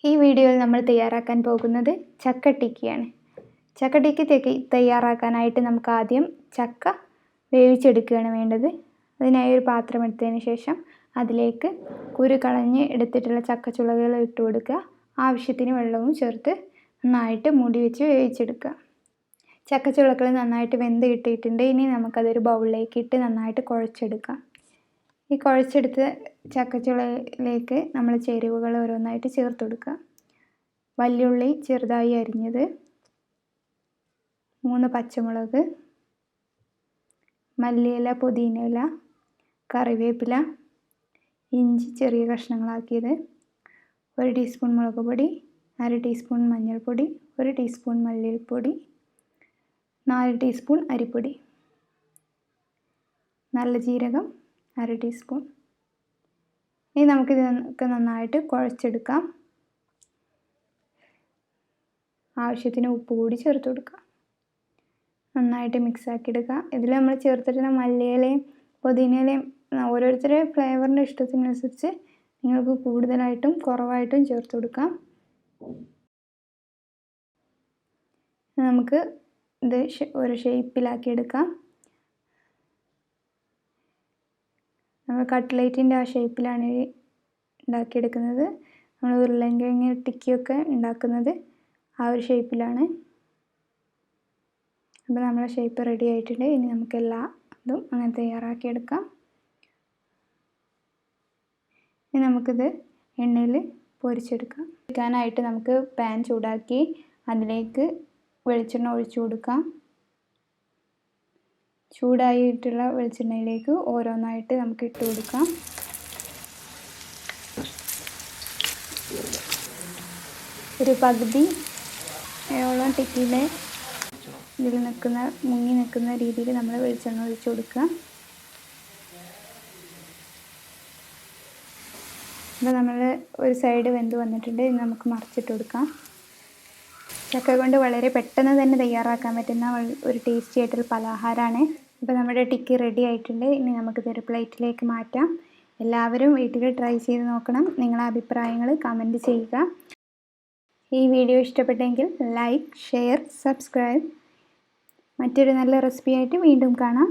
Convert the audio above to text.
ഈ വീഡിയോയിൽ നമ്മൾ തയ്യാറാക്കാൻ പോകുന്നത് ചക്ക ടിക്കിയാണ്. ചക്ക ടിക്കി തയ്യാറാക്കാനായിട്ട് നമുക്ക് ആദ്യം ചക്ക വേവിച്ചെടുക്കുകയാണ് വേണ്ടത്. അതിനായി ഒരു പാത്രം എടുത്തതിന് ശേഷം അതിലേക്ക് കുരു കളഞ്ഞ് എടുത്തിട്ടുള്ള ചക്കച്ചുളകൾ ഇട്ട് കൊടുക്കുക. ആവശ്യത്തിന് വെള്ളവും ചേർത്ത് നന്നായിട്ട് മൂടി വെച്ച് വേവിച്ചെടുക്കുക. ചക്കച്ചുളകൾ നന്നായിട്ട് വെന്ത് കിട്ടിയിട്ടുണ്ട്. ഇനി നമുക്കതൊരു ബൗളിലേക്ക് ഇട്ട് നന്നായിട്ട് കുഴച്ചെടുക്കാം. ഈ കുഴച്ചെടുത്ത ചക്കച്ചുളയിലേക്ക് നമ്മൾ ചേരുവകൾ ഓരോന്നായിട്ട് ചേർത്ത് കൊടുക്കുക. വല്യുള്ളി ചെറുതായി അരിഞ്ഞത്, 3 പച്ചമുളക്, മല്ലിയില, പുതിനയില, കറിവേപ്പില, ഇഞ്ചി ചെറിയ കഷ്ണങ്ങളാക്കിയത്, 1 ടീസ്പൂൺ മുളക് പൊടി, 1/2 ടീസ്പൂൺ മഞ്ഞൾപ്പൊടി, 1 ടീസ്പൂൺ മല്ലിപ്പൊടി, 4 ടീസ്പൂൺ അരിപ്പൊടി, നല്ല ജീരകം 1/2 ടീസ്പൂൺ. ഇനി നമുക്കിതൊക്കെ നന്നായിട്ട് കുഴച്ചെടുക്കാം. ആവശ്യത്തിന് ഉപ്പ് കൂടി ചേർത്ത് കൊടുക്കുക. നന്നായിട്ട് മിക്സാക്കി എടുക്കുക. ഇതിൽ നമ്മൾ ചേർത്തിട്ടുള്ള മല്ലിയിലയും പുതിനയിലയും ഓരോരുത്തരുടെ ഫ്ലേവറിൻ്റെ ഇഷ്ടത്തിനനുസരിച്ച് നിങ്ങൾക്ക് കൂടുതലായിട്ടും കുറവായിട്ടും ചേർത്ത് കൊടുക്കാം. നമുക്ക് ഇത് ഒരു ഷേപ്പിലാക്കി എടുക്കാം. നമ്മൾ കട്ട്ലേറ്റിൻ്റെ ആ ഷേപ്പിലാണ് ഉണ്ടാക്കിയെടുക്കുന്നത്. നമ്മൾ ഉരുളൻകിഴങ്ങ് ടിക്കിയൊക്കെ ഉണ്ടാക്കുന്നത് ആ ഒരു ഷേപ്പിലാണ്. അപ്പോൾ നമ്മുടെ ഷേപ്പ് റെഡി ആയിട്ടുണ്ട്. ഇനി നമുക്ക് ഇതും അങ്ങനെ തയ്യാറാക്കിയെടുക്കാം. ഇനി നമുക്കിത് എണ്ണയിൽ പൊരിച്ചെടുക്കാം. പൊരിക്കാനായിട്ട് നമുക്ക് പാൻ ചൂടാക്കി അതിലേക്ക് വെളിച്ചെണ്ണ ഒഴിച്ചു കൊടുക്കാം. ചൂടായിട്ടുള്ള വെളിച്ചെണ്ണയിലേക്ക് ഓരോന്നായിട്ട് നമുക്ക് ഇട്ട് കൊടുക്കാം. ഒരു പകുതി ഓളം ടിക്കിയിലെ മുങ്ങി നിൽക്കുന്ന രീതിയിൽ നമ്മൾ വെളിച്ചെണ്ണ ഒഴിച്ചു കൊടുക്കുക. അപ്പോൾ നമ്മൾ ഒരു സൈഡ് വെന്ത് വന്നിട്ടുണ്ട്. ഇനി നമുക്ക് മറിച്ചിട്ട് കൊടുക്കാം. ചക്ക കൊണ്ട് വളരെ പെട്ടെന്ന് തന്നെ തയ്യാറാക്കാൻ പറ്റുന്ന ഒരു ടേസ്റ്റി ആയിട്ടുള്ള പലഹാരമാണ്. അപ്പോൾ നമ്മുടെ ടിക്കി റെഡി ആയിട്ടുണ്ട്. ഇനി നമുക്കിതൊരു പ്ലേറ്റിലേക്ക് മാറ്റാം. എല്ലാവരും വീട്ടിൽ ട്രൈ ചെയ്ത് നോക്കണം. നിങ്ങളുടെ അഭിപ്രായങ്ങൾ കമൻറ്റ് ചെയ്യുക. ഈ വീഡിയോ ഇഷ്ടപ്പെട്ടെങ്കിൽ ലൈക്ക്, ഷെയർ, സബ്സ്ക്രൈബ്. മറ്റൊരു നല്ല റെസിപ്പിയായിട്ട് വീണ്ടും കാണാം.